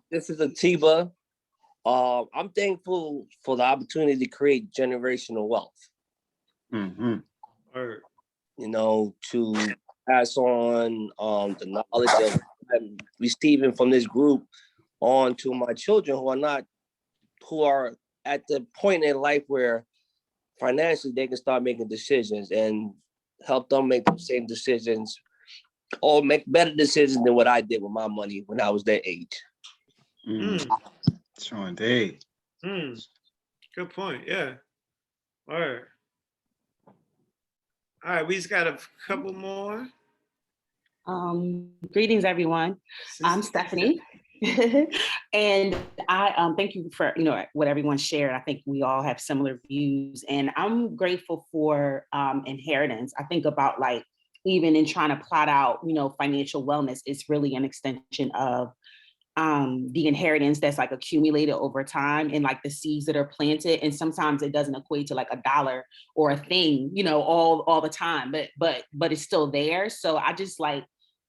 This is Atiba. I'm thankful for the opportunity to create generational wealth. Mm-hmm. You know, to pass on the knowledge of I'm receiving from this group on to my children who are at the point in life where financially they can start making decisions and help them make the same decisions or make better decisions than what I did with my money when I was their age. Sure indeed. Good point. Yeah. All right. All right. We just got a couple more. Greetings, everyone. I'm Stephanie. And I thank you for what everyone shared. I think we all have similar views, and I'm grateful for inheritance. I think about like even in trying to plot out financial wellness, it's really an extension of the inheritance that's like accumulated over time and like the seeds that are planted. And sometimes it doesn't equate to like a dollar or a thing, all the time, but it's still there. So I just like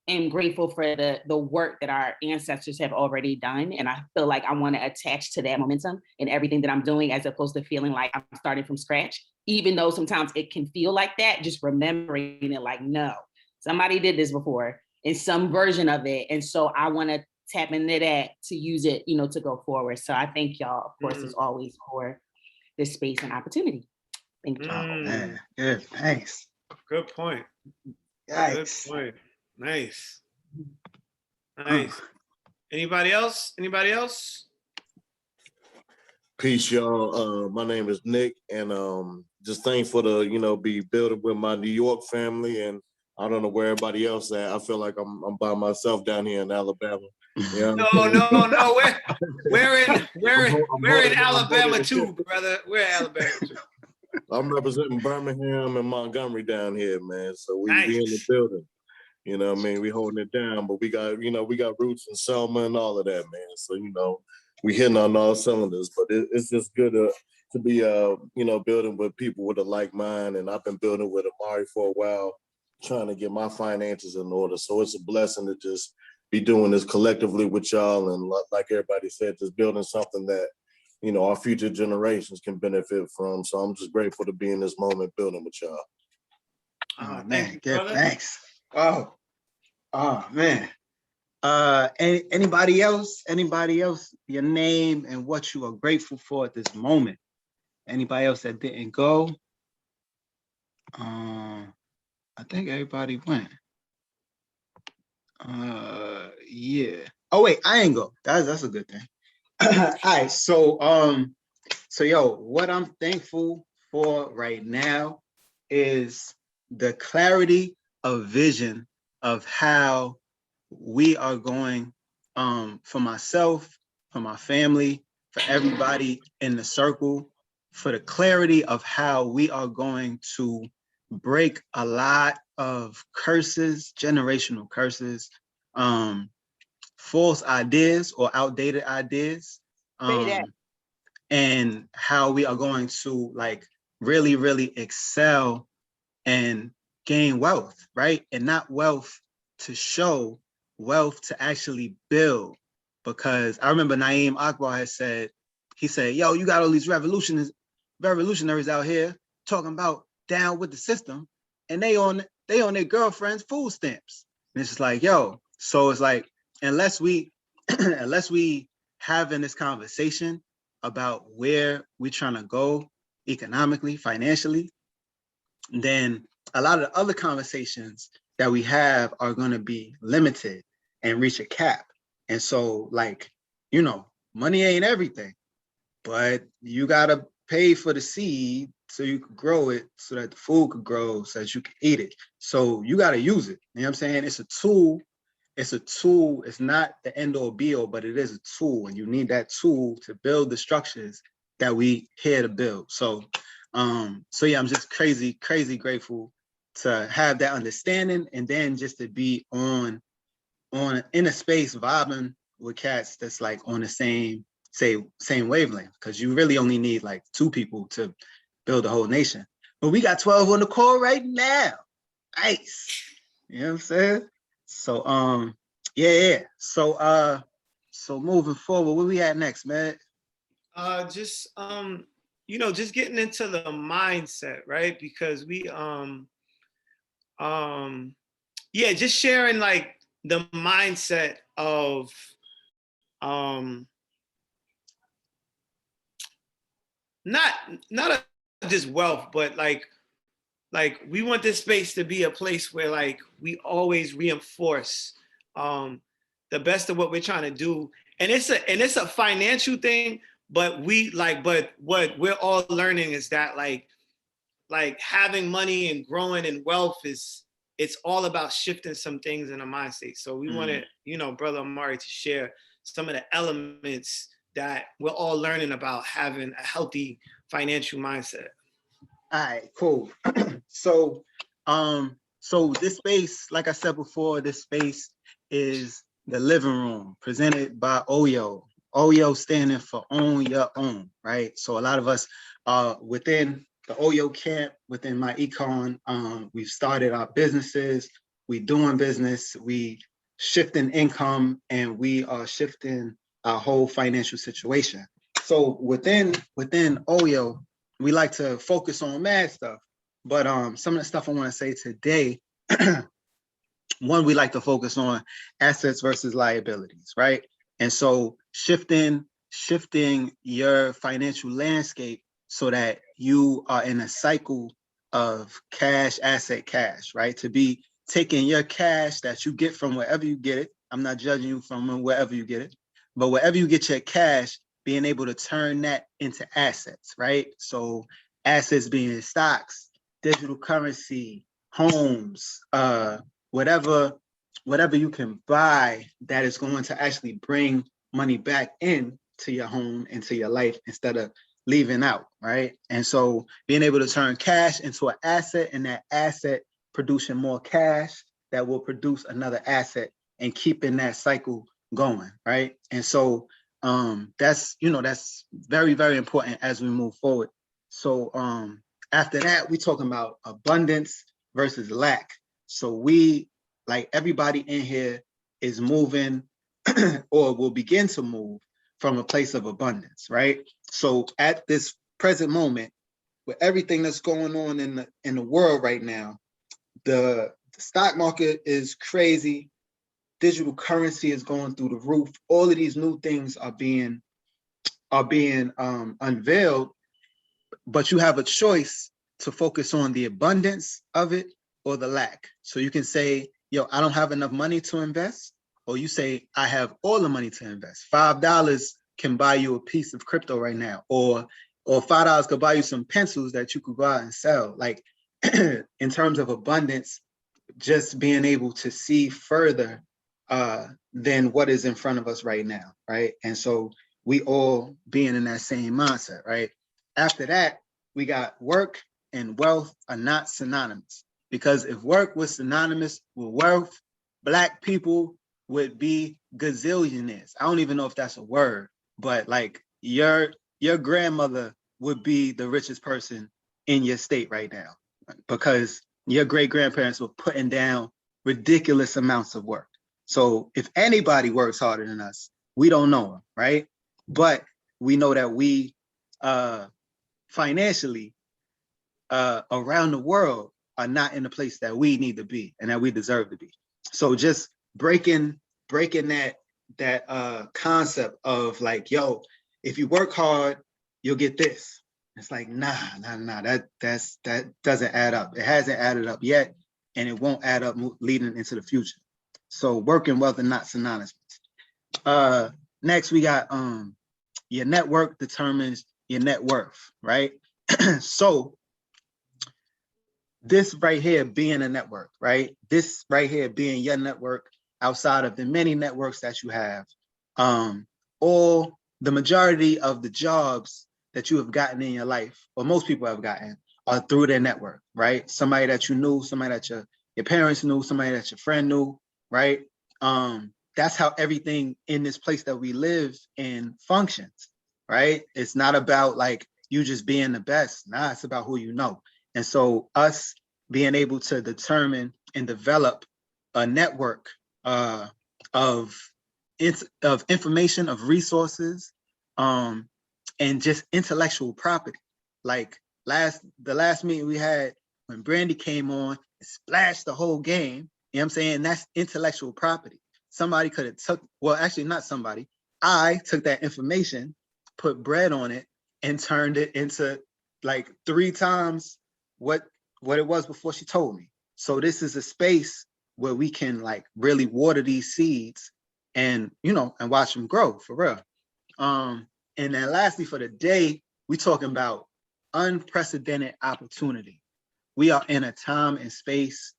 am grateful for the work that our ancestors have already done. And I feel like I want to attach to that momentum in everything that I'm doing, as opposed to feeling like I'm starting from scratch, even though sometimes it can feel like that, just remembering it like, no, somebody did this before in some version of it. And so I want to tap into that to use it, to go forward. So I thank y'all, of course, as always, for this space and opportunity. Thank you. Oh man, good, thanks. Good point. Yikes. Good point. Nice. Anybody else? Peace, y'all. My name is Nick, and just thankful to be building with my New York family, and I don't know where everybody else at. I feel like I'm by myself down here in Alabama. No. We're in Alabama too, brother. We're in Alabama too. I'm representing Birmingham and Montgomery down here, man. So we in the building. You know what I mean? We holding it down, but we got roots in Selma and all of that, man. So, we hitting on all cylinders, but it's just good to be, building with people with a like mind. And I've been building with Amari for a while, trying to get my finances in order. So it's a blessing to just be doing this collectively with y'all. And like everybody said, just building something that, our future generations can benefit from. So I'm just grateful to be in this moment building with y'all. Oh man, good, thanks. Oh man. Anybody else? Your name and what you are grateful for at this moment. Anybody else that didn't go? I think everybody went. Yeah. Oh wait, I ain't go. That's a good thing. All right. So yo, what I'm thankful for right now is the clarity of vision of how we are going, for myself, for my family, for everybody in the circle, for the clarity of how we are going to break a lot of curses, generational curses, false ideas or outdated ideas, and how we are going to like really, really excel and gain wealth, right? And not wealth to show, wealth to actually build. Because I remember Naeem Akbar had said, he said, yo, you got all these revolutionaries out here talking about down with the system, and they on their girlfriend's food stamps. And it's just like, yo, so it's like, unless we having this conversation about where we're trying to go economically, financially, then a lot of the other conversations that we have are going to be limited and reach a cap. And so, like, money ain't everything, but you got to pay for the seed so you can grow it, so that the food could grow, so that you can eat it. So you got to use it. You know what I'm saying? It's a tool. It's not the end all be all, but it is a tool, and you need that tool to build the structures that we here to build. So yeah, I'm just crazy grateful to have that understanding, and then just to be in a space vibing with cats that's like on the same wavelength, because you really only need like 2 people to build a whole nation. But we got 12 on the call right now. Nice. You know what I'm saying? So yeah. So So moving forward, where we at next, man? Just just getting into the mindset, right? Because just sharing like the mindset of not just wealth, but like we want this space to be a place where like we always reinforce the best of what we're trying to do, and it's a financial thing, but what we're all learning is that like having money and growing in wealth it's all about shifting some things in a mind state. So we wanted Brother Amari to share some of the elements that we're all learning about having a healthy financial mindset. All right, cool. So this space, like I said before, this space is the living room presented by O.Y.O. O.Y.O standing for own your own, right? So a lot of us within the O.Y.O camp, within my econ, we've started our businesses, we doing business, we shifting income, and we are shifting our whole financial situation. So within O.Y.O, we like to focus on mad stuff, but some of the stuff I want to say today, one, we like to focus on assets versus liabilities, right? And so shifting your financial landscape so that you are in a cycle of cash, asset, cash, right? To be taking your cash that you get from wherever you get it. I'm not judging you from wherever you get it, but wherever you get your cash, being able to turn that into assets, right? So assets being stocks, digital currency, homes, whatever you can buy that is going to actually bring money back in to your home, into your life, instead of leaving out, right? And so being able to turn cash into an asset, and that asset producing more cash that will produce another asset, and keeping that cycle going, right? And so that's very, very important as we move forward. So after that, we talking about abundance versus lack. So we, like everybody in here, is moving or will begin to move from a place of abundance, right? So at this present moment, with everything that's going on in the world right now, the stock market is crazy. Digital currency is going through the roof. All of these new things are being unveiled, but you have a choice to focus on the abundance of it or the lack. So you can say, yo, I don't have enough money to invest, or you say, I have all the money to invest. $5 can buy you a piece of crypto right now, or $5 could buy you some pencils that you could go out and sell. Like in terms of abundance, just being able to see further than what is in front of us right now, right? And so we all being in that same mindset, right? After that, we got work and wealth are not synonymous, because if work was synonymous with wealth, Black people would be gazillionaires. I don't even know if that's a word, but like your grandmother would be the richest person in your state right now, because your great grandparents were putting down ridiculous amounts of work. So if anybody works harder than us, we don't know them, right? But we know that we financially around the world are not in the place that we need to be and that we deserve to be. So just breaking that concept of like, yo, if you work hard, you'll get this. It's like, nah, that doesn't add up. It hasn't added up yet, and it won't add up leading into the future. So work and wealth are not synonymous. Next, we got your network determines your net worth, right? So this right here being a network, right? This right here being your network outside of the many networks that you have. All the majority of the jobs that you have gotten in your life, or most people have gotten, are through their network, right? Somebody that you knew, somebody that your parents knew, somebody that your friend knew, right? That's how everything in this place that we live in functions, right? It's not about like you just being the best. Nah, it's about who you know. And so us being able to determine and develop a network of of information, of resources, and just intellectual property. Like the last meeting we had when Brandy came on and splashed the whole game, you know what I'm saying? That's intellectual property. Somebody could have took, well, actually not somebody, I took that information, put bread on it, and turned it into like 3 times what it was before she told me. So this is a space where we can like really water these seeds and, you know, and watch them grow for real. And then lastly for the day, we talking about unprecedented opportunity. We are in a time and space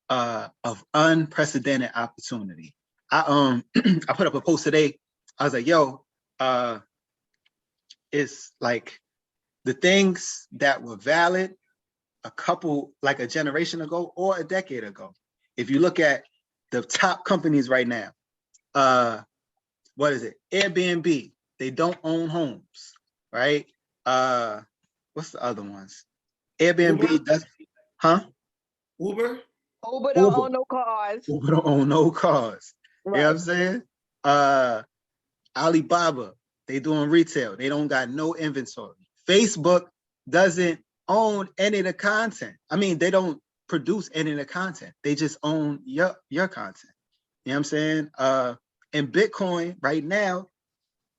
of unprecedented opportunity. I I put up a post today. I was like, yo, it's like the things that were valid like a generation ago or a decade ago. If you look at the top companies right now, what is it? Airbnb, they don't own homes, right? What's the other ones? Airbnb Uber? does, huh? Uber? Uber don't Uber. own no cars. Uber don't own no cars. You know what I'm Right. saying? Alibaba, they doing retail. They don't got no inventory. Facebook doesn't own any of the content. I mean, they don't produce any of the content. They just own your content. You know what I'm saying? And Bitcoin right now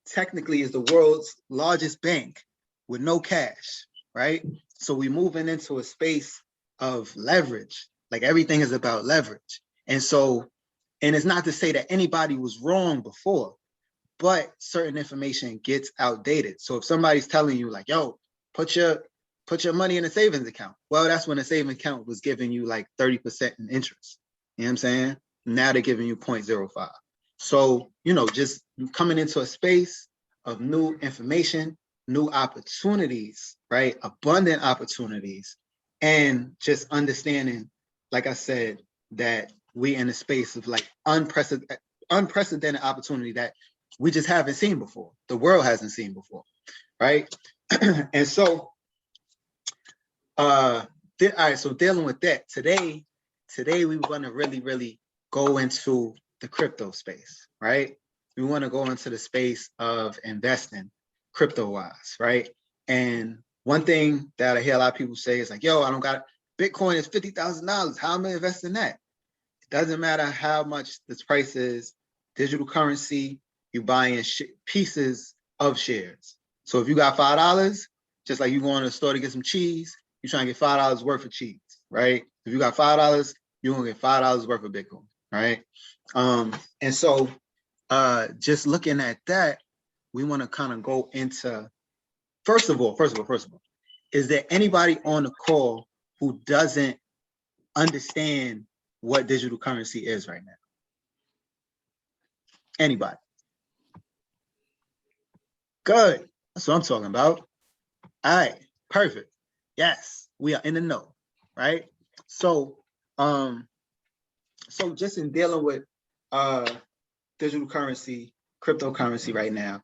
technically is the world's largest bank with no cash, right? So we're moving into a space of leverage. Like everything is about leverage. And so, and it's not to say that anybody was wrong before, but certain information gets outdated. So if somebody's telling you like, yo, put your money in a savings account. Well, that's when a savings account was giving you like 30% in interest. You know what I'm saying? Now they're giving you 0.05. So, you know, just coming into a space of new information, new opportunities, right? Abundant opportunities, and just understanding, like I said, that we in a space of like unprecedented opportunity that we just haven't seen before. The world hasn't seen before, right? And so, all right, so dealing with that, today we want to really go into the crypto space, right? We want to go into the space of investing crypto-wise, right? And one thing that I hear a lot of people say is like, yo, I don't got, Bitcoin is $50,000. How am I investing that? It doesn't matter how much this price is, digital currency, you buying pieces of shares. So if you got $5, just like you going to the store to get some cheese, you're trying to get $5 worth of cheese, right? If you got $5, you're gonna get $5 worth of Bitcoin, right? And so just looking at that, we want to kind of go into, first of all, is there anybody on the call who doesn't understand what digital currency is right now? Anybody? Good. That's what I'm talking about. All right, perfect. Yes, we are in the know, right? So, so just in dealing with digital currency, cryptocurrency right now,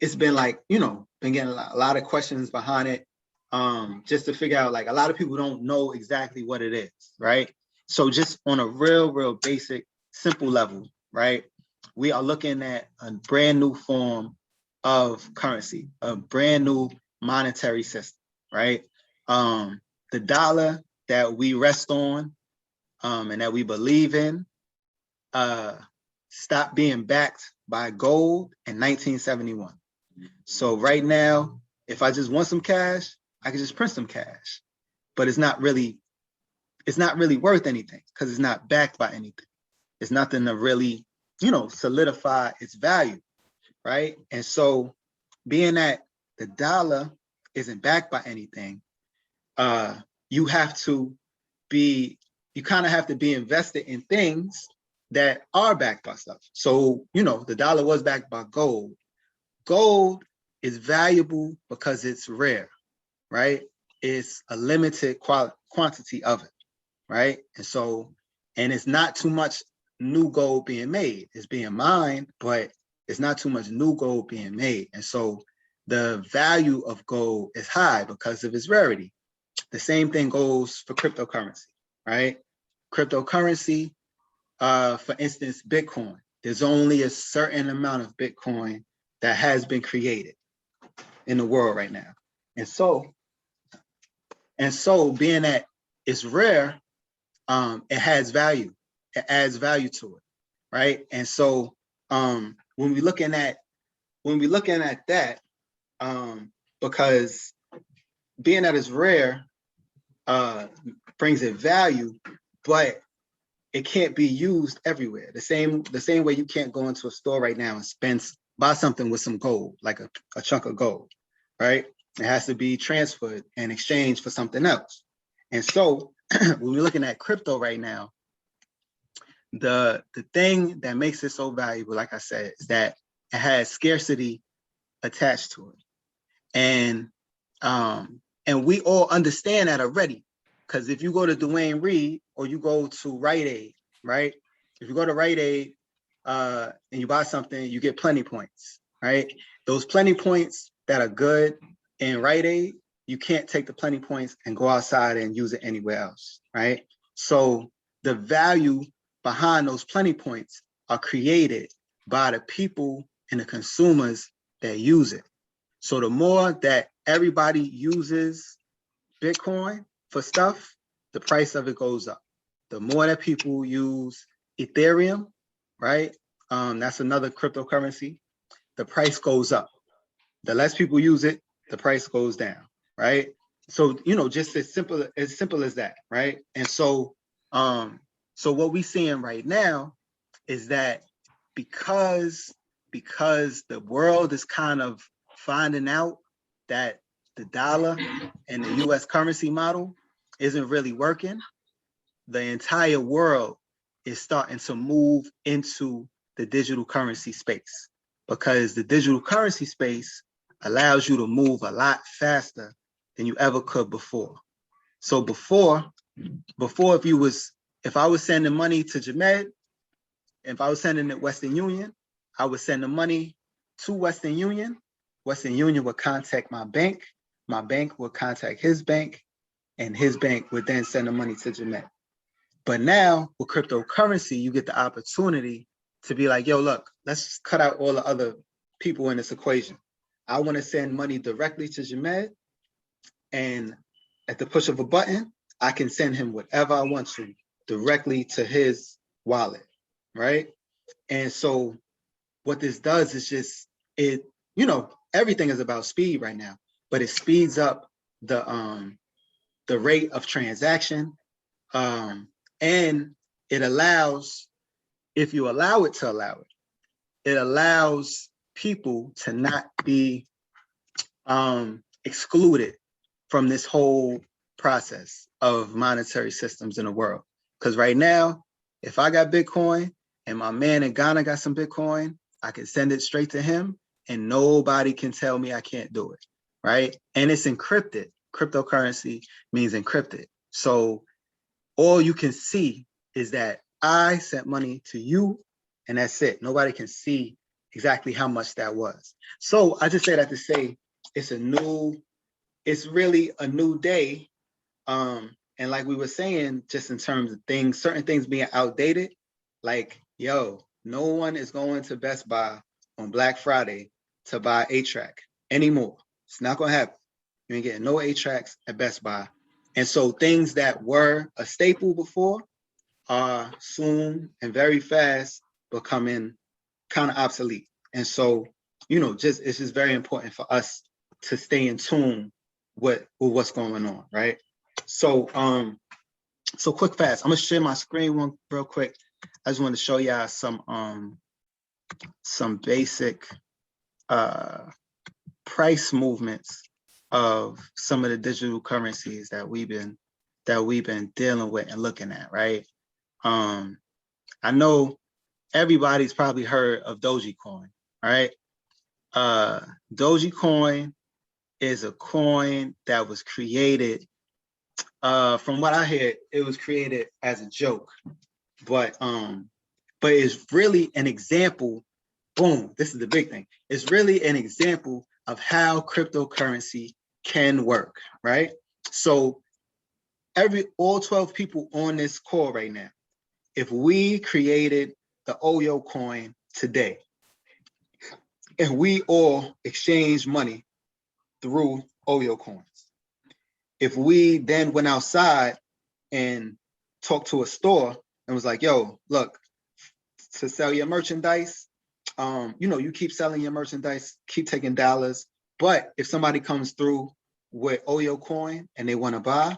it's been like, you know, been getting a lot of questions behind it, just to figure out, like, a lot of people don't know exactly what it is, right? So just on a real basic, simple level, right? We are looking at a brand new form of currency, a brand new monetary system, right? The dollar that we rest on and that we believe in stopped being backed by gold in 1971. So right now, if I just want some cash, I can just print some cash, but it's not really worth anything because it's not backed by anything. It's nothing to really, you know, solidify its value, right? And so being that the dollar isn't backed by anything, you kind of have to be invested in things that are backed by stuff. So, you know, the dollar was backed by gold. Gold is valuable because it's rare, right? It's a limited quantity of it, right? And so, and it's not too much new gold being made. It's being mined, but it's not too much new gold being made. And so the value of gold is high because of its rarity. The same thing goes for cryptocurrency, right? Cryptocurrency, for instance, Bitcoin. there's only a certain amount of Bitcoin that has been created in the world right now. And so being that it's rare, it has value. It adds value to it, right? And so when we're looking at that, because being that it's rare brings it value, but it can't be used everywhere. The same way you can't go into a store right now and buy something with some gold, like a chunk of gold, right? It has to be transferred and exchanged for something else. And so when we're looking at crypto right now, the thing that makes it so valuable, like I said, is that it has scarcity attached to it. And we all understand that already. Because if you go to Dwayne Reed or you go to Rite Aid, right? If you go to Rite Aid and you buy something, you get plenty points, right? Those plenty points that are good in Rite Aid, you can't take the plenty points and go outside and use it anywhere else, right? So the value behind those plenty points are created by the people and the consumers that use it. So the more that everybody uses Bitcoin for stuff, the price of it goes up. The more that people use Ethereum, right? That's another cryptocurrency, the price goes up. The less people use it, the price goes down, right? So, just as simple as that, right? And so, so what we're seeing right now is that because the world is kind of finding out that the dollar and the US currency model isn't really working, the entire world is starting to move into the digital currency space, because the digital currency space allows you to move a lot faster than you ever could before. So before if I was sending money to Jamed, if I was sending it Western Union, I would send the money to Western Union. Western Union would contact my bank would contact his bank, and his bank would then send the money to Jamed. But now with cryptocurrency, you get the opportunity to be like, yo, look, let's cut out all the other people in this equation. I want to send money directly to Jamed, and at the push of a button, I can send him whatever I want to directly to his wallet, right? And so what this does is just, everything is about speed right now, but it speeds up the rate of transaction, and it allows, if you allow it, it allows people to not be excluded from this whole process of monetary systems in the world. Because right now, if I got Bitcoin and my man in Ghana got some Bitcoin, I can send it straight to him and nobody can tell me I can't do it, right? And it's encrypted. Cryptocurrency means encrypted. So all you can see is that I sent money to you and that's it. Nobody can see exactly how much that was. So I just say that to say it's really a new day. And like we were saying, just in terms of things, certain things being outdated, like, yo, no one is going to Best Buy on Black Friday to buy 8-track anymore. It's not gonna happen. You ain't getting no 8-tracks at Best Buy. And so things that were a staple before are soon and very fast becoming kind of obsolete. And so, it's just very important for us to stay in tune with what's going on, right? So, so quick fast, I'm gonna share my screen real quick. I just want to show y'all some basic price movements of some of the digital currencies that we've been dealing with and looking at, right? I know everybody's probably heard of Dogecoin, right? Dogecoin is a coin that was created, from what I hear, it was created as a joke, but it's really an example. Boom, this is the big thing. It's really an example of how cryptocurrency can work, right? So all 12 people on this call right now, if we created the O.Y.O coin today, and we all exchange money through O.Y.O coins, if we then went outside and talked to a store and was like, yo, look, to sell your merchandise, you keep selling your merchandise, keep taking dollars, but if somebody comes through with O.Y.O coin and they want to buy,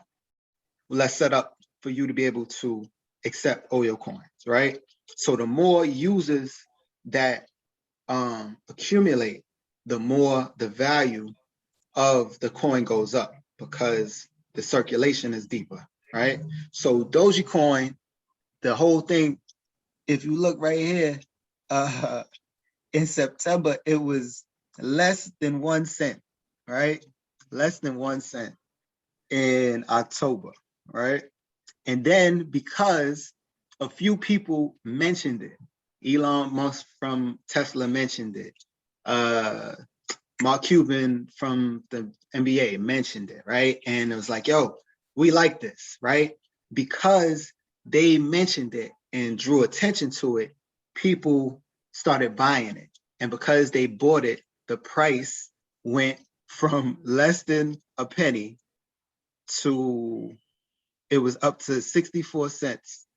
let's set up for you to be able to accept O.Y.O coins, right? So the more users that accumulate, the more the value of the coin goes up because the circulation is deeper, right? So Dogecoin, the whole thing, if you look right here, in September, it was less than 1 cent, right? Less than 1 cent in October, right? And then because a few people mentioned it, Elon Musk from Tesla mentioned it, Mark Cuban from the NBA mentioned it, right? And it was like, yo, we like this, right? Because they mentioned it and drew attention to it, people started buying it. And because they bought it, the price went from less than a penny to, it was up to 64 cents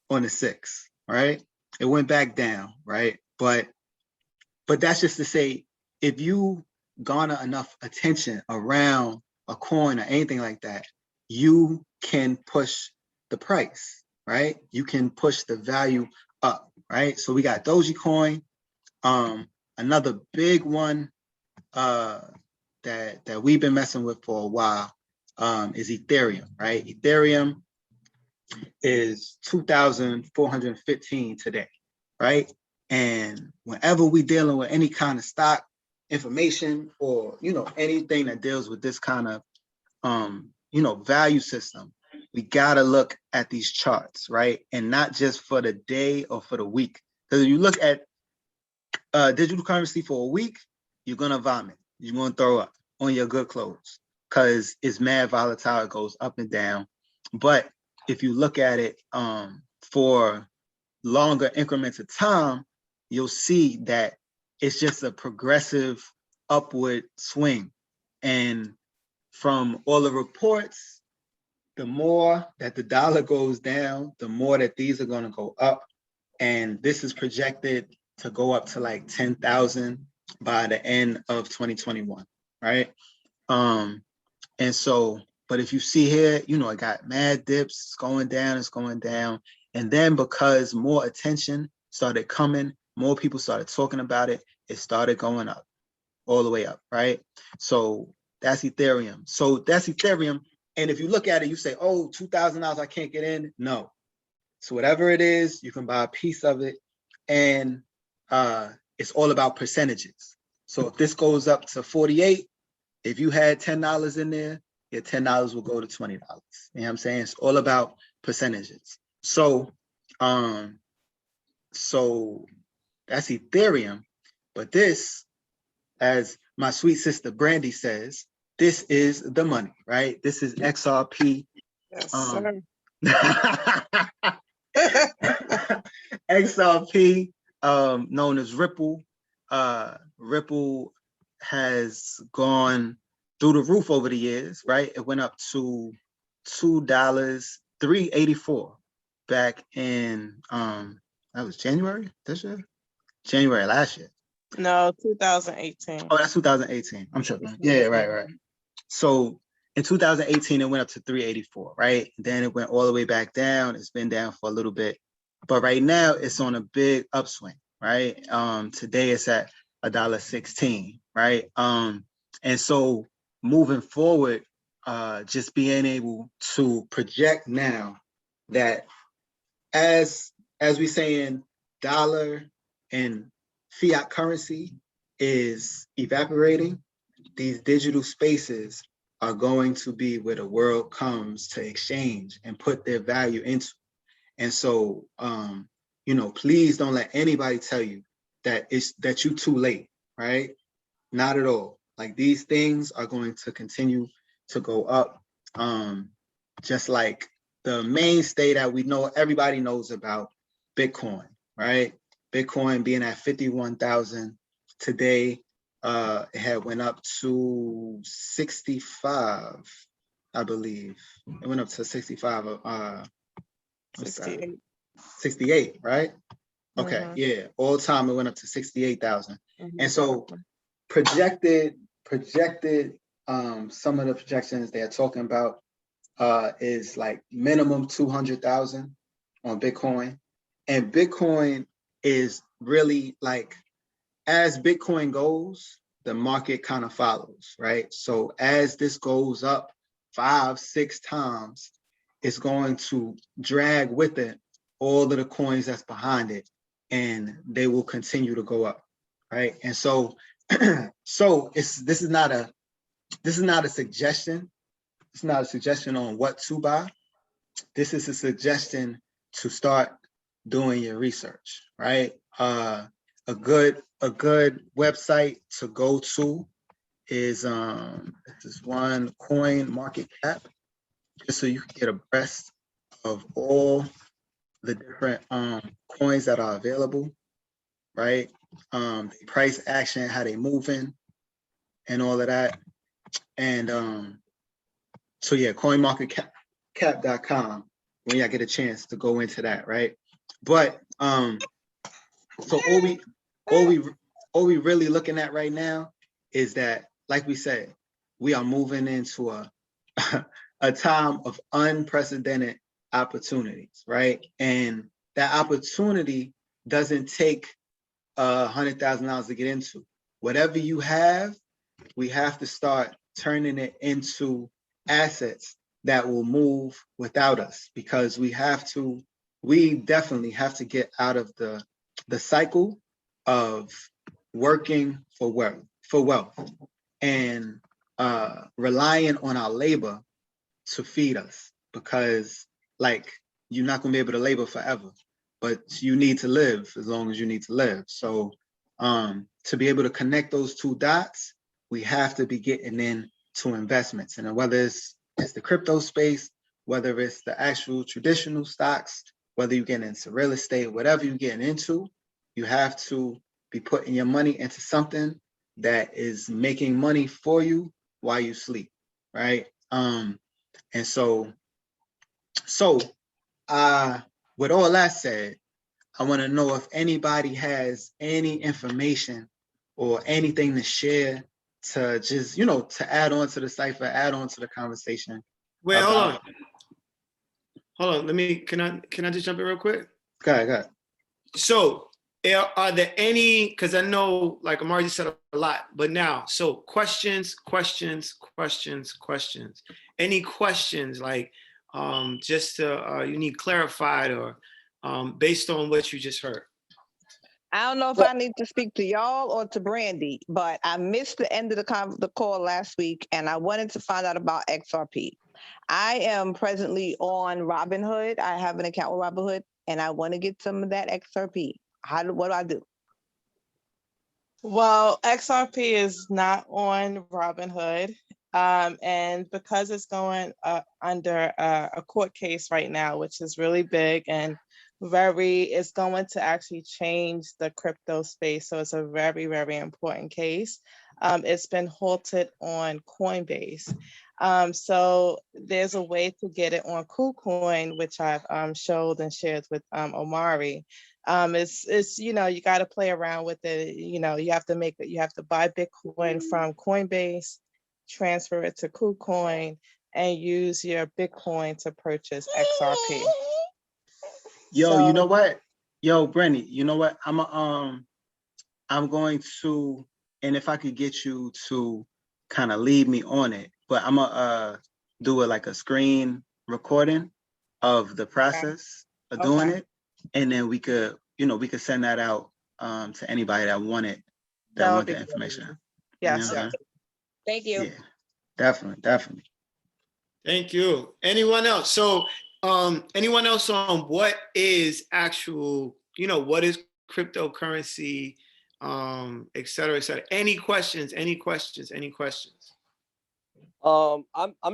on the 6th, right? It went back down, right? But that's just to say, if you garner enough attention around a coin or anything like that, you can push the price, right? You can push the value up, right? So we got Dogecoin. Another big one that we've been messing with for a while is Ethereum, right? Ethereum is 2,415 today, right? And whenever we dealing with any kind of stock information or anything that deals with this kind of value system, we gotta look at these charts, right? And not just for the day or for the week. Because if you look at digital currency for a week, you're gonna vomit. You're gonna throw up on your good clothes because it's mad volatile. It goes up and down. But if you look at it for longer increments of time, you'll see that it's just a progressive upward swing. And from all the reports, the more that the dollar goes down, the more that these are going to go up. And this is projected to go up to like 10,000 by the end of 2021, right? And so, but if you see here, it got mad dips, it's going down. And then because more attention started coming, more people started talking about it, it started going up, all the way up, right? So that's Ethereum. And if you look at it, you say, oh, $2,000, I can't get in. No. So whatever it is, you can buy a piece of it. And it's all about percentages. So if this goes up to 48, if you had $10 in there, your $10 will go to $20. You know what I'm saying? It's all about percentages. So that's Ethereum. But this, as my sweet sister Brandy says, this is the money, right? This is XRP. Yes, sir. XRP, known as Ripple. Ripple has gone through the roof over the years, right? It went up to $3.84 back in that was January this year? January last year. No, 2018. Oh, that's 2018. I'm tripping. Yeah, right. So in 2018, it went up to 384, right? Then it went all the way back down. It's been down for a little bit, but right now it's on a big upswing, right? Today it's at $1.16, right? And so moving forward, just being able to project now that as we saying, dollar and fiat currency is evaporating, these digital spaces are going to be where the world comes to exchange and put their value into. And so, please don't let anybody tell you that you're too late, right? Not at all. Like, these things are going to continue to go up, just like the mainstay that we know, everybody knows about, Bitcoin, right? Bitcoin being at 51,000 today. It had went up to 65, I believe. It went up to 65. What's that? 68. 68, right? Okay, Mhm. yeah. All time it went up to 68,000. Mhm. And so projected, some of the projections they're talking about is like minimum 200,000 on Bitcoin. And Bitcoin is really like, as Bitcoin goes, the market kind of follows, right? So as this goes up 5, 6 times, it's going to drag with it all of the coins that's behind it, and they will continue to go up, right? And so, this is not a suggestion. It's not a suggestion on what to buy. This is a suggestion to start doing your research, right? A good website to go to is this is one Coin Market Cap, just so you can get abreast of all the different coins that are available, right? The price action, how they moving, and all of that. And so yeah, coinmarketcap.com when y'all get a chance to go into that, right? But so all we really looking at right now is that, like we said, we are moving into a a time of unprecedented opportunities, right? And that opportunity doesn't take $100,000 to get into. Whatever you have, we have to start turning it into assets that will move without us, because we definitely have to get out of the cycle of working for wealth and relying on our labor to feed us, because like, you're not going to be able to labor forever, but you need to live as long as you need to live. So to be able to connect those two dots, we have to be getting into investments. And whether it's the crypto space, whether it's the actual traditional stocks, whether you're getting into real estate, whatever you're getting into, you have to be putting your money into something that is making money for you while you sleep, right? And so with all that said, I want to know if anybody has any information or anything to share, to just, to add on to the cipher, add on to the conversation. Wait, hold on. Can I just jump in real quick? Go ahead. So are there any, because I know like Amari just said a lot, but now, so questions. Any questions like just to, you need clarified or based on what you just heard? I don't know if I need to speak to y'all or to Brandy, but I missed the end of the call last week, and I wanted to find out about XRP. I am presently on Robinhood. I have an account with Robinhood, and I want to get some of that XRP. What do I do? Well, XRP is not on Robinhood, and because it's going under a court case right now, which is really big and it's going to actually change the crypto space. So it's a very, very important case. It's been halted on Coinbase. So there's a way to get it on KuCoin, which I've showed and shared with Omari. It's you got to play around with it. You have to buy Bitcoin from Coinbase, transfer it to KuCoin, and use your Bitcoin to purchase XRP. Yo, you know what? Yo, Brenny, you know what? I'm going to, and if I could get you to kind of lead me on it, but I'm gonna do it like a screen recording of the process of doing it, and then we could send that out to anybody that want the information. Yes. Thank you. Yeah, definitely. Thank you. Anyone else? So anyone else on what is actual, what is cryptocurrency, et cetera, et cetera. Any questions? I'm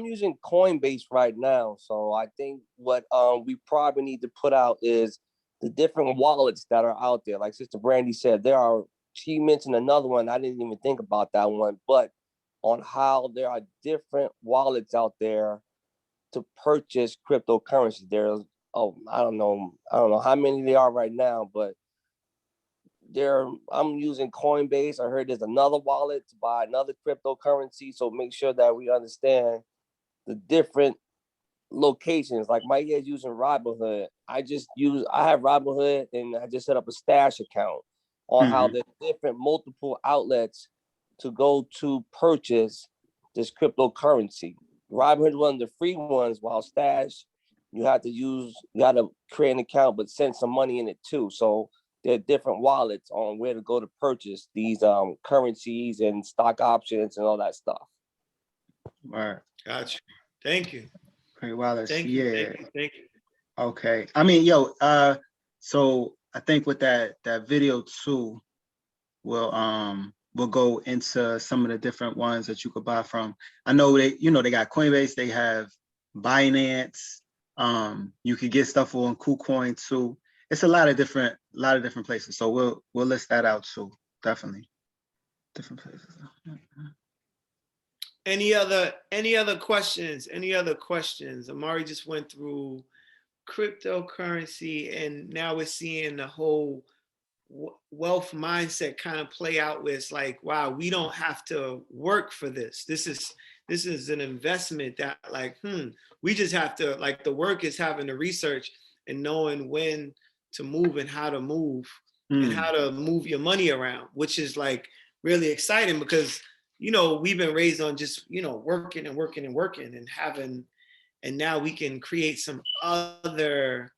using Coinbase right now, so I think what we probably need to put out is the different wallets that are out there. Like Sister Brandy said, she mentioned another one. I didn't even think about that one, but on how there are different wallets out there to purchase cryptocurrency. There's, I don't know how many there are right now, but I'm using Coinbase. I heard there's another wallet to buy another cryptocurrency. So make sure that we understand the different locations. Like my head's using Robinhood. I have Robinhood and I just set up a stash account on how there's different multiple outlets to go to purchase this cryptocurrency. Robinhood, one of the free ones, while Stash, you have to create an account, but send some money in it too. So there are different wallets on where to go to purchase these currencies and stock options and all that stuff. Right. Gotcha. Thank you. Great wallets. Thank you. Okay. I mean, so I think with that video too, we'll go into some of the different ones that you could buy from. I know they got Coinbase, they have Binance. You could get stuff on KuCoin too. It's a lot of different places. So we'll list that out too. Definitely. Different places. Any other questions? Amari just went through cryptocurrency, and now we're seeing the whole wealth mindset kind of play out, where it's like, wow, we don't have to work for this. This is an investment that we just have to, like, the work is having the research and knowing when to move and how to move and how to move your money around, which is like really exciting because, we've been raised on just, working and now we can create some other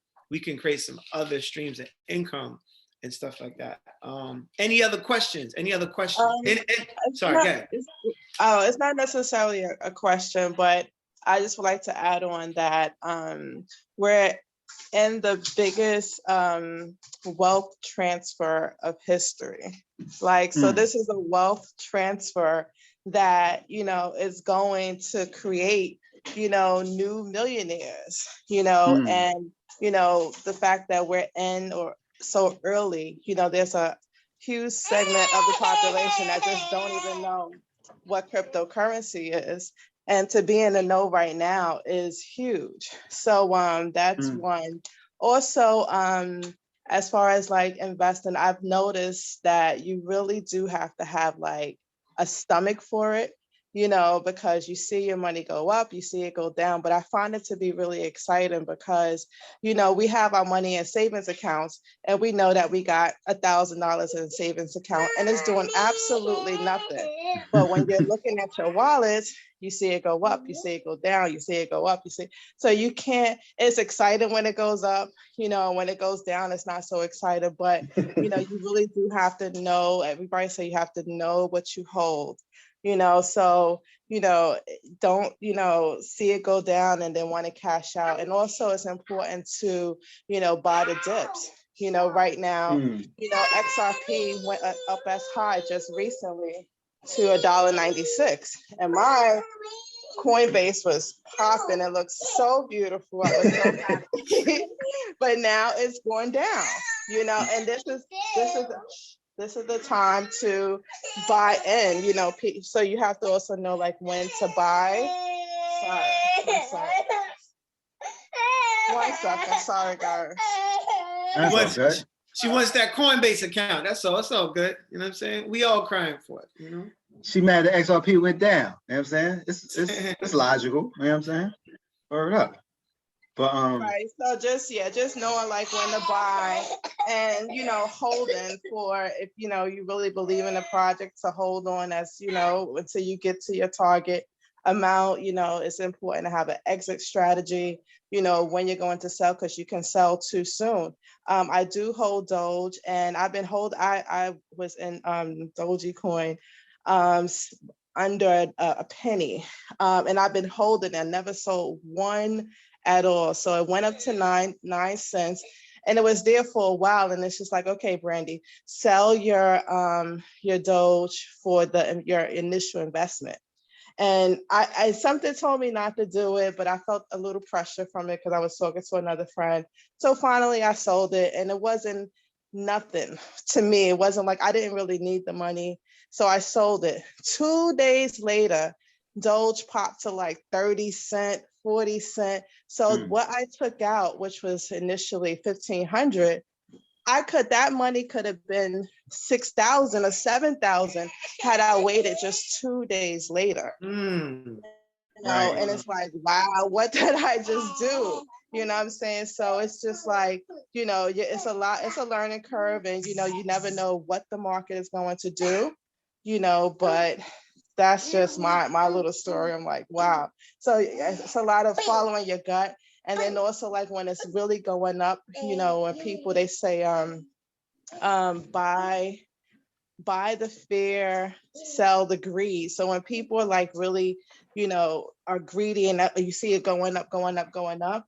streams of income and stuff like that. Any other questions? Sorry, go ahead. It's not necessarily a question, but I just would like to add on that we're in the biggest wealth transfer of history. So this is a wealth transfer that, is going to create, new millionaires, and, the fact that we're in or so early, there's a huge segment of the population that just don't even know what cryptocurrency is. And to be in the know right now is huge. So that's one. Also, as far as like investing, I've noticed that you really do have to have like a stomach for it, because you see your money go up, you see it go down. But I find it to be really exciting because, we have our money in savings accounts and we know that we got $1,000 in a savings account and it's doing absolutely nothing. But when you're looking at your wallets, you see it go up, you see it go down, you see it go up, so you can't, it's exciting when it goes up, when it goes down, it's not so exciting, but, you really do have to know, everybody say you have to know what you hold. So, don't, see it go down and then want to cash out. And also it's important to, buy the dips. Right now, XRP went up as high just recently to $1.96. And my Coinbase was popping. It looks so beautiful. I was so happy. But now it's going down, and this is the time to buy in, so you have to also know like when to buy. One second, sorry guys. She wants that Coinbase account. That's all. It's all good. You know what I'm saying? We all crying for it. She mad that XRP went down. You know what I'm saying? It's logical. You know what I'm saying? Word up. But right. So just knowing like when to buy and holding for if you really believe in the project to hold on as until you get to your target amount. It's important to have an exit strategy. When you're going to sell, because you can sell too soon. I do hold Doge, and I've been I was in Dogecoin under a penny, and I've been holding and never sold one at all. So it went up to 9 cents, and it was there for a while. And it's just like, okay, Brandy, sell your Doge for your initial investment. And I something told me not to do it, but I felt a little pressure from it because I was talking to another friend. So finally I sold it, and it wasn't nothing to me. It wasn't like I didn't really need the money. So I sold it. 2 days later, Doge popped to like 30 cent, 40 cent. So what I took out, which was initially 1,500, that money could have been 6,000 or 7,000 had I waited just 2 days later. You know, and it's like, wow, what did I just do? You know what I'm saying? So it's just like, you know, it's a learning curve, and, you know, you never know what the market is going to do, you know, but that's just my little story. I'm like, wow. So it's a lot of following your gut. And then also like when it's really going up, you know, when people, they say, buy the fear, sell the greed. So when people are like really, you know, are greedy and you see it going up, going up, going up,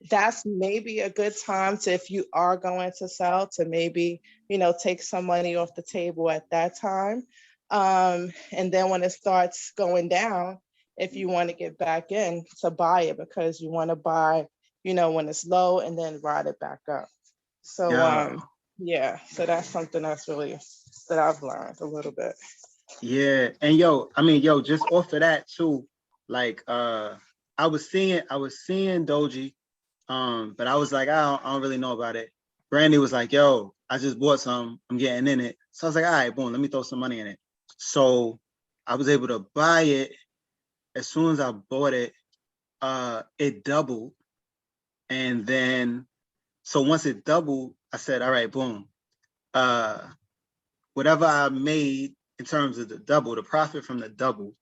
that's maybe a good time to, if you are going to sell, to maybe, you know, take some money off the table at that time. And then when it starts going down, if you want to get back in, to buy it, because you want to buy, you know, when it's low and then ride it back up. So yeah, so that's something that's really that I've learned a little bit. Yeah, and just off of that too, like I was seeing Doji, but I was like, I don't really know about it. Brandy was like, yo, I just bought some, I'm getting in it. So I was like, all right, boom, let me throw some money in it. So I was able to buy it. As soon as I bought it, it doubled. And then, so once it doubled, I said, all right, boom. Whatever I made in terms of the double, the profit from the double,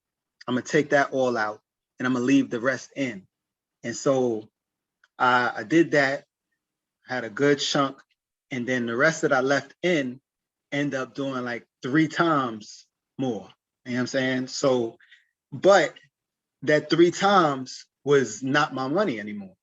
I'm gonna take that all out and I'm gonna leave the rest in. And so I did that, had a good chunk, and then the rest that I left in end up doing like 3 times more. You know what I'm saying? So, but that 3 times was not my money anymore.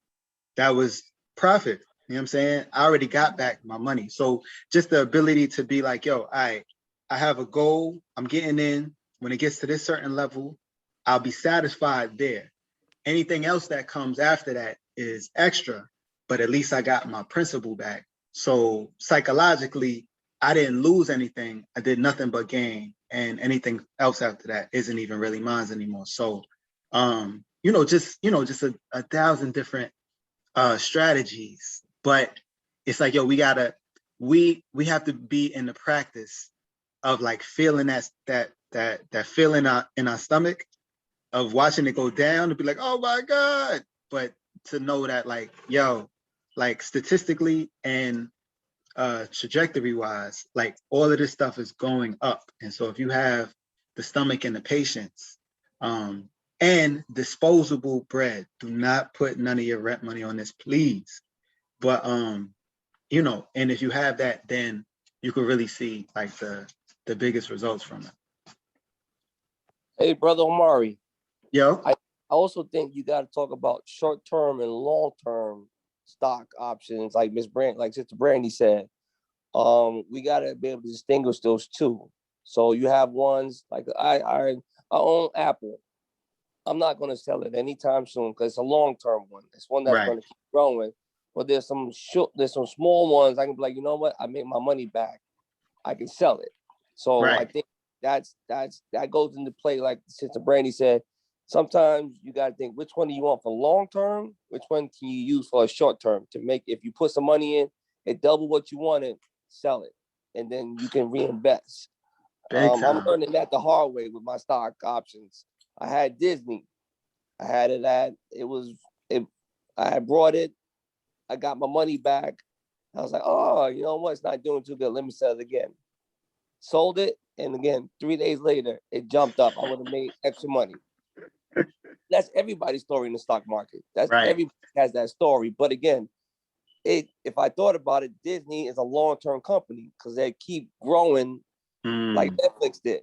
That was profit. You know what I'm saying? I already got back my money. So just the ability to be like, yo, I have a goal, I'm getting in. When it gets to this certain level, I'll be satisfied there. Anything else that comes after that is extra, but at least I got my principal back. So psychologically, I didn't lose anything. I did nothing but gain, and anything else after that isn't even really mine anymore. So, just a thousand different strategies, but it's like, yo, we have to be in the practice of like feeling that feeling in our stomach of watching it go down to be like, oh my God. But to know that like, yo, like statistically and trajectory wise, like all of this stuff is going up. And so if you have the stomach and the patience, and disposable bread, do not put none of your rent money on this, please. But and if you have that, then you can really see like the biggest results from it. Hey, brother Omari. Yo. I also think you got to talk about short-term and long-term stock options, like Sister Brandy said. We got to be able to distinguish those two. So you have ones like I own Apple. I'm not going to sell it anytime soon because it's a long-term one. It's one that's going to keep growing. But there's some small ones I can be like, you know what? I make my money back. I can sell it. So I think that goes into play. Like Sister Brandy said, sometimes you got to think, which one do you want for long-term? Which one can you use for a short-term to make, if you put some money in, it double what you wanted, sell it. And then you can reinvest. I'm learning that the hard way with my stock options. I had Disney. I had it I had brought it. I got my money back. I was like, oh, you know what? It's not doing too good. Let me sell it again. Sold it. And again, 3 days later, it jumped up. I would have made extra money. That's everybody's story in the stock market. Everybody has that story. But again, if I thought about it, Disney is a long-term company because they keep growing like Netflix did.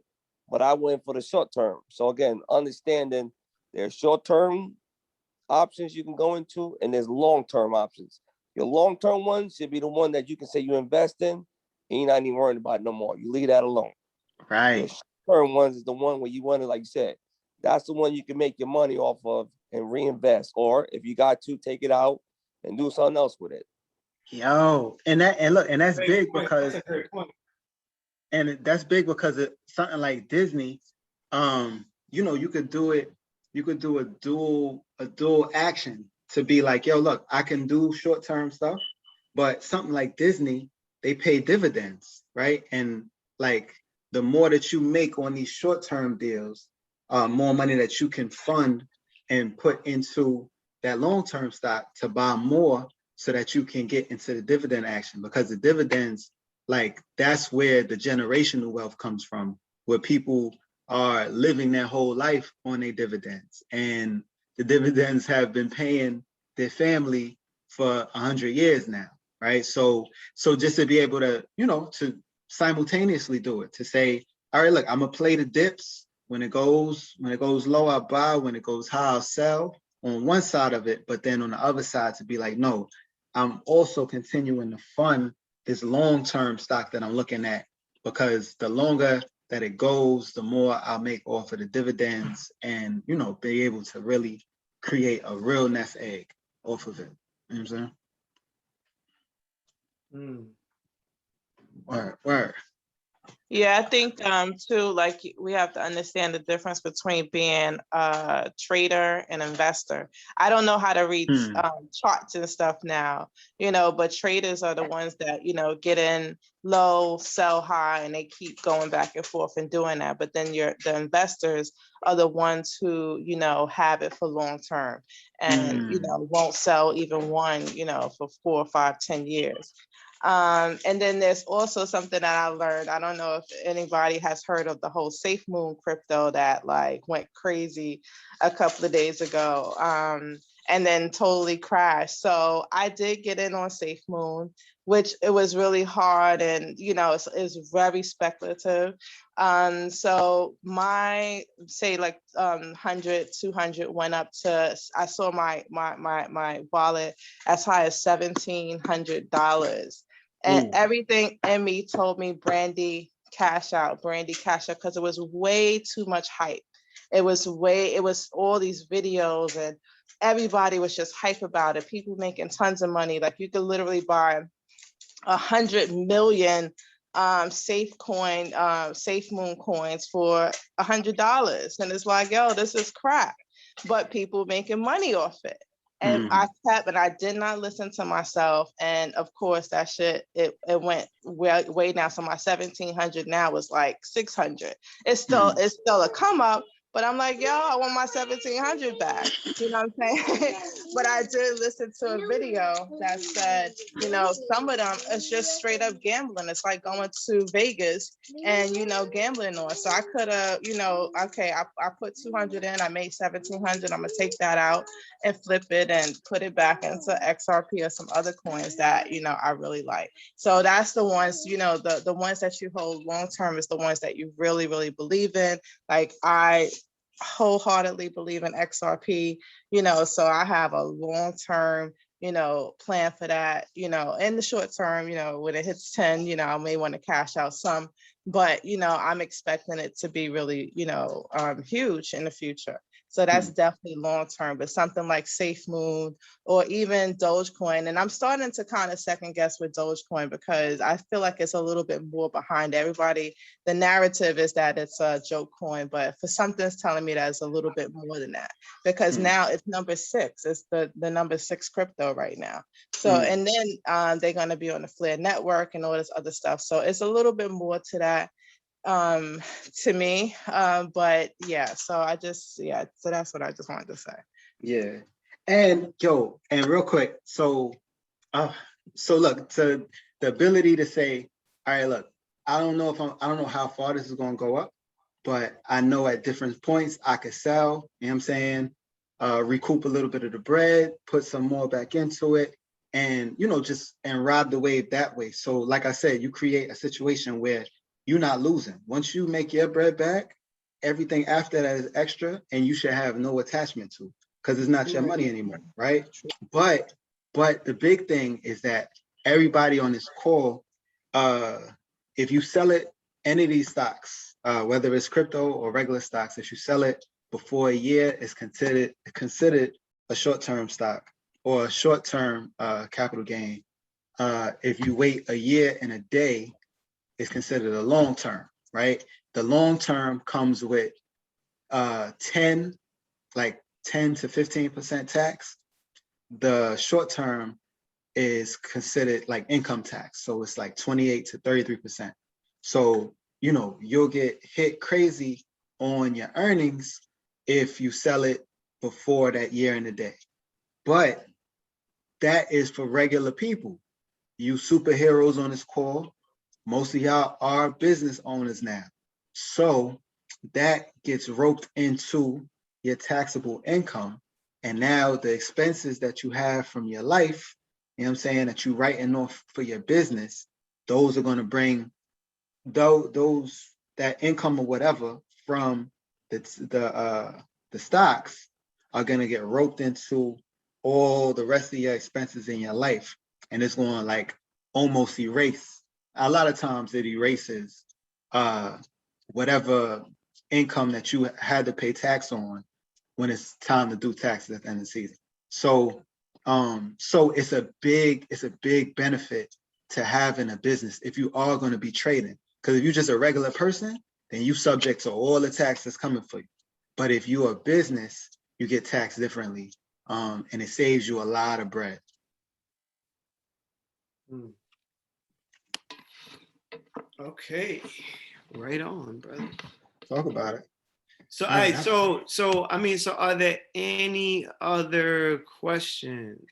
But I went for the short term. So again, understanding there's short-term options you can go into and there's long-term options. Your long-term one should be the one that you can say you invest in and you're not even worried about it no more. You leave that alone. Right. Your short-term ones is the one where you want to, like you said, that's the one you can make your money off of and reinvest. Or if you got to, take it out and do something else with it. Yo, and that's Great big point. because That's a great point. that's big because it something like Disney, you know, you could do a dual action to be like, yo, look, I can do short-term stuff, but something like Disney, they pay dividends, right? And like the more that you make on these short-term deals, more money that you can fund and put into that long-term stock to buy more so that you can get into the dividend action, because the dividends, like that's where the generational wealth comes from, where people are living their whole life on their dividends, and the dividends have been paying their family for 100 years now, right? So just to be able to, you know, to simultaneously do it, to say, all right, look, I'm gonna play the dips. When it goes low, I buy. When it goes high, I'll sell on one side of it, but then on the other side to be like, no, I'm also continuing to fund this long-term stock that I'm looking at, because the longer that it goes, the more I'll make off of the dividends, and, you know, be able to really create a real nest egg off of it. You know what I'm saying? Word. Yeah, I think too, like we have to understand the difference between being a trader and investor. I don't know how to read charts and stuff now, you know, but traders are the ones that, you know, get in low, sell high, and they keep going back and forth and doing that. But then the investors are the ones who, you know, have it for long term and, you know, won't sell even one, you know, for 4, 5, 10 years. And then there's also something that I learned. I don't know if anybody has heard of the whole Safe Moon crypto that like went crazy a couple of days ago, and then totally crashed. So I did get in on Safe Moon, which it was really hard, and you know, it's very speculative. So my say like 100, 200 went up to, I saw my wallet as high as $1,700. And everything in me told me, Brandy, cash out, because it was way too much hype. It was all these videos and everybody was just hype about it. People making tons of money. Like you could literally buy 100 million Safe Moon coins for $100. And it's like, yo, this is crap. But people making money off it. And I did not listen to myself. And of course that shit, it went way down. So my 1,700 now is like 600. It's still a come up, but I'm like, yo, I want my 1,700 back. You know what I'm saying? But I did listen to a video that said, you know, some of them it's just straight up gambling. It's like going to Vegas and, you know, gambling on. So I could have, you know, okay, I put 200 in, I made 1,700. I'm gonna take that out and flip it and put it back into XRP or some other coins that, you know, I really like. So that's the ones, you know, the ones that you hold long term is the ones that you really, really believe in. Like I wholeheartedly believe in XRP, you know, so I have a long term, you know, plan for that, you know, in the short term, you know, when it hits 10, you know, I may want to cash out some, but, you know, I'm expecting it to be really, you know, huge in the future. So that's definitely long term, but something like Safe Moon or even Dogecoin. And I'm starting to kind of second guess with Dogecoin because I feel like it's a little bit more behind everybody. The narrative is that it's a joke coin, but for something's telling me that it's a little bit more than that because now it's number 6. It's the number 6 crypto right now. So, and then they're going to be on the Flare network and all this other stuff. So it's a little bit more to that. To me, but yeah, so so that's what I just wanted to say. Yeah, and yo, and real quick, so look, to the ability to say, all right, look, I don't know how far this is going to go up, but I know at different points I could sell, you know what I'm saying, recoup a little bit of the bread, put some more back into it, and, you know, just, and ride the wave that way. So like I said, you create a situation where you're not losing. Once you make your bread back, everything after that is extra and you should have no attachment to, because it's not your money anymore, right? But the big thing is that everybody on this call, if you sell it, any of these stocks, whether it's crypto or regular stocks, if you sell it before a year is considered a short-term stock or a short-term capital gain. If you wait a year and a day, it's considered a long-term, right? The long-term comes with 10 to 15% tax. The short-term is considered like income tax. So it's like 28 to 33%. So, you know, you'll get hit crazy on your earnings if you sell it before that year and a day. But that is for regular people. You superheroes on this call, most of y'all are business owners now. So that gets roped into your taxable income. And now the expenses that you have from your life, you know what I'm saying, that you writing off for your business, those are going to bring those that income or whatever from the stocks are going to get roped into all the rest of your expenses in your life. And it's going to like almost erase. A lot of times it erases whatever income that you had to pay tax on when it's time to do taxes at the end of the season. So it's a big benefit to having a business if you are going to be trading. Because if you're just a regular person, then you subject to all the taxes coming for you. But if you're a business, you get taxed differently, and it saves you a lot of bread. Okay, right on, brother. Talk about it. So, all right, so are there any other questions?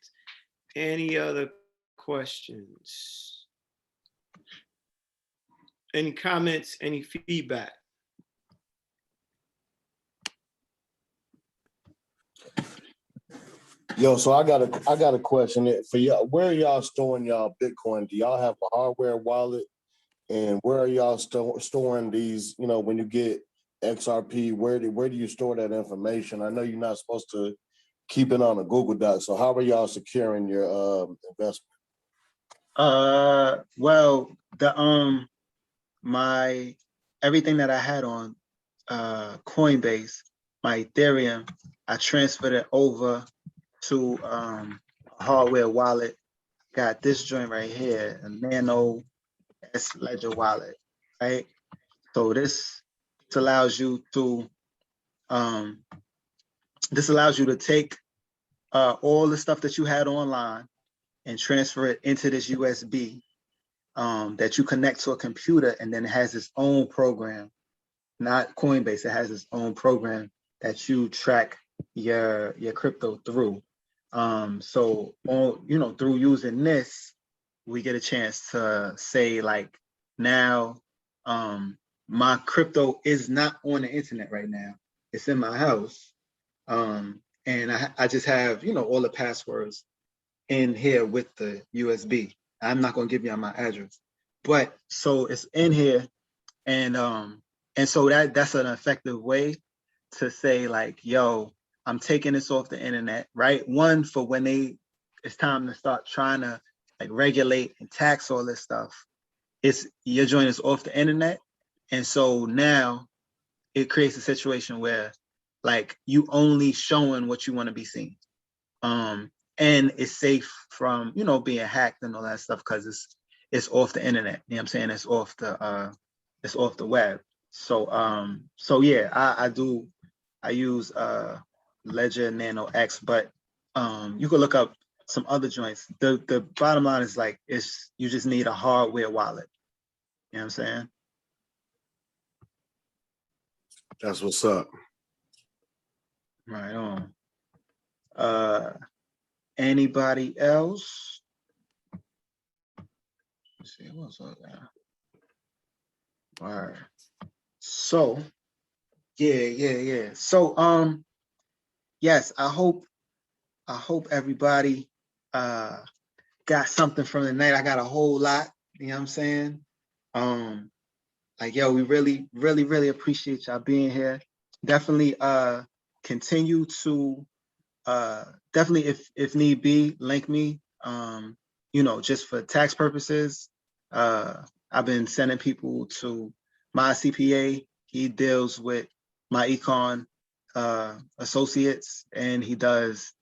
Any other questions? Any comments? Any feedback? Yo, so I got a question for y'all. Where are y'all storing y'all Bitcoin? Do y'all have a hardware wallet? And where are y'all storing these? You know, when you get XRP, where do you store that information? I know you're not supposed to keep it on a Google Doc. So how are y'all securing your investment? Well, my everything that I had on Coinbase, my Ethereum, I transferred it over to a hardware wallet. Got this joint right here, a Nano S Ledger wallet, right? So this allows you to take all the stuff that you had online and transfer it into this USB that you connect to a computer, and then it has its own program, not Coinbase. It has its own program that you track your crypto through. So through using this, we get a chance to say like, now my crypto is not on the internet right now. It's in my house. And I just have, all the passwords in here with the USB. I'm not going to give you my address, but so it's in here. And so that's an effective way to say like, yo, I'm taking this off the internet, right? One, for when it's time to start trying to like regulate and tax all this stuff, it's your joint is off the internet. And so now it creates a situation where like you only showing what you want to be seen. And it's safe from, being hacked and all that stuff because it's off the internet. You know what I'm saying? It's off the web. So yeah, I use Ledger Nano X, but you can look up some other joints. The bottom line is like, you just need a hardware wallet. You know what I'm saying? That's what's up. Right on. Anybody else? Let's see, what's up there? All right. So, yeah. So, yes, I hope everybody got something from the night. I got a whole lot, you know what I'm saying? Like, yo, we really, really, really appreciate y'all being here. Definitely continue to definitely if need be, link me. Just for tax purposes. I've been sending people to my CPA. He deals with my econ associates, and he does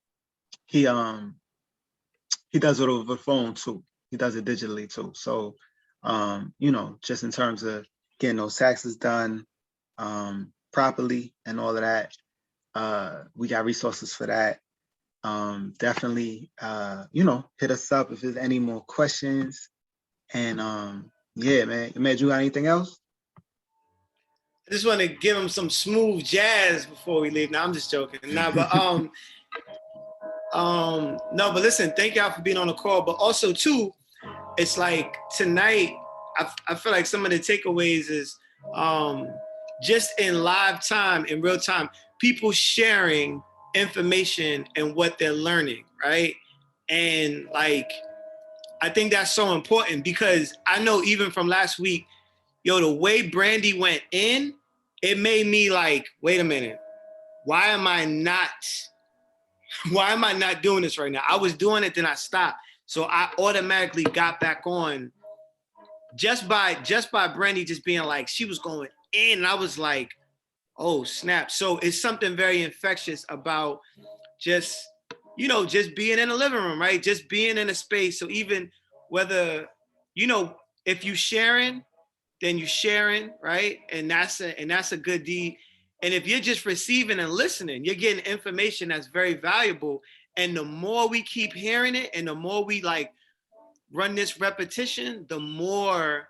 it over the phone too. He does it digitally too. So, you know, just in terms of getting those taxes done properly and all of that, we got resources for that. Definitely, you know, hit us up if there's any more questions. And yeah, man, you got anything else? I just want to give him some smooth jazz before we leave. Now I'm just joking. Nah, but no, but listen, thank y'all for being on the call. But also too, it's like tonight, I feel like some of the takeaways is just in live time, in real time, people sharing information and what they're learning, right? And like, I think that's so important because I know even from last week, yo, the way Brandy went in, it made me like, wait a minute, why am I not doing this right now? I was doing it, then I stopped. So I automatically got back on just by Brandy just being like, she was going in, and I was like, oh snap. So it's something very infectious about just, you know, just being in the living room, right? Just being in a space. So even whether, you know, if you sharing, then you sharing, right? And that's a good deed. And if you're just receiving and listening, you're getting information that's very valuable. And the more we keep hearing it and the more we like run this repetition, the more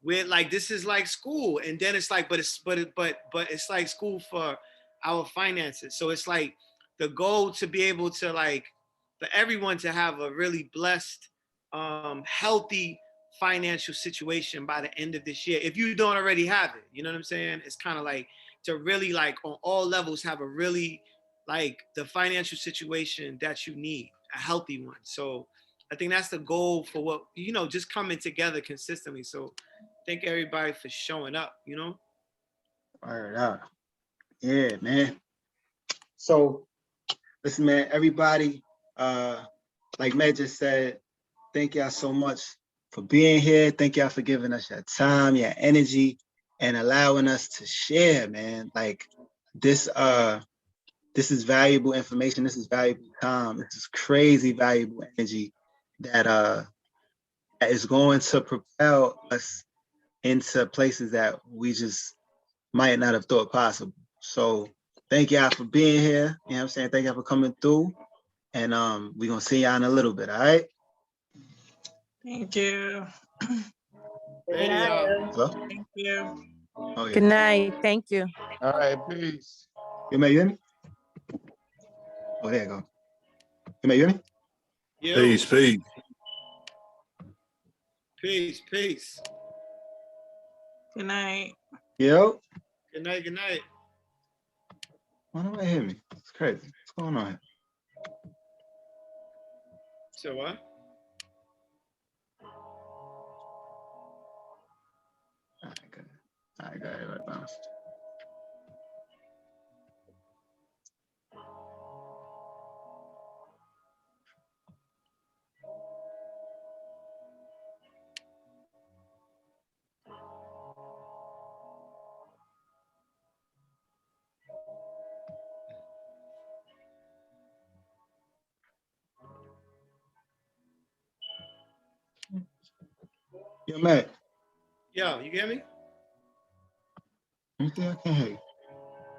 we're like, this is like school. And then it's like, but it's like school for our finances. So it's like the goal to be able to like, for everyone to have a really blessed, healthy financial situation by the end of this year. If you don't already have it, you know what I'm saying? It's kind of like to really like on all levels have a really like the financial situation that you need, a healthy one. So I think that's the goal for what, you know, just coming together consistently. So thank everybody for showing up, you know? All right. Yeah, man. So listen, man, everybody, like Meg just said, thank y'all so much for being here. Thank y'all for giving us your time, your energy, and allowing us to share, man. Like this is valuable information. This is valuable time. This is crazy valuable energy that is going to propel us into places that we just might not have thought possible. So thank y'all for being here. You know what I'm saying? Thank y'all for coming through. And we're gonna see y'all in a little bit, all right? Thank you. Hello? Thank you. Oh yeah. Good night. Thank you. All right, peace. You may hear me? Oh, there you go. You may hear me? Yo, Peace, peace. peace. Good night. Yo. Good night, good night. Why don't I hear me? It's crazy. What's going on here? So what? All right, good. All right, got it right bounced. Yo, Matt. Yo, you get me? I can't hear you.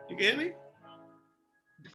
You get me?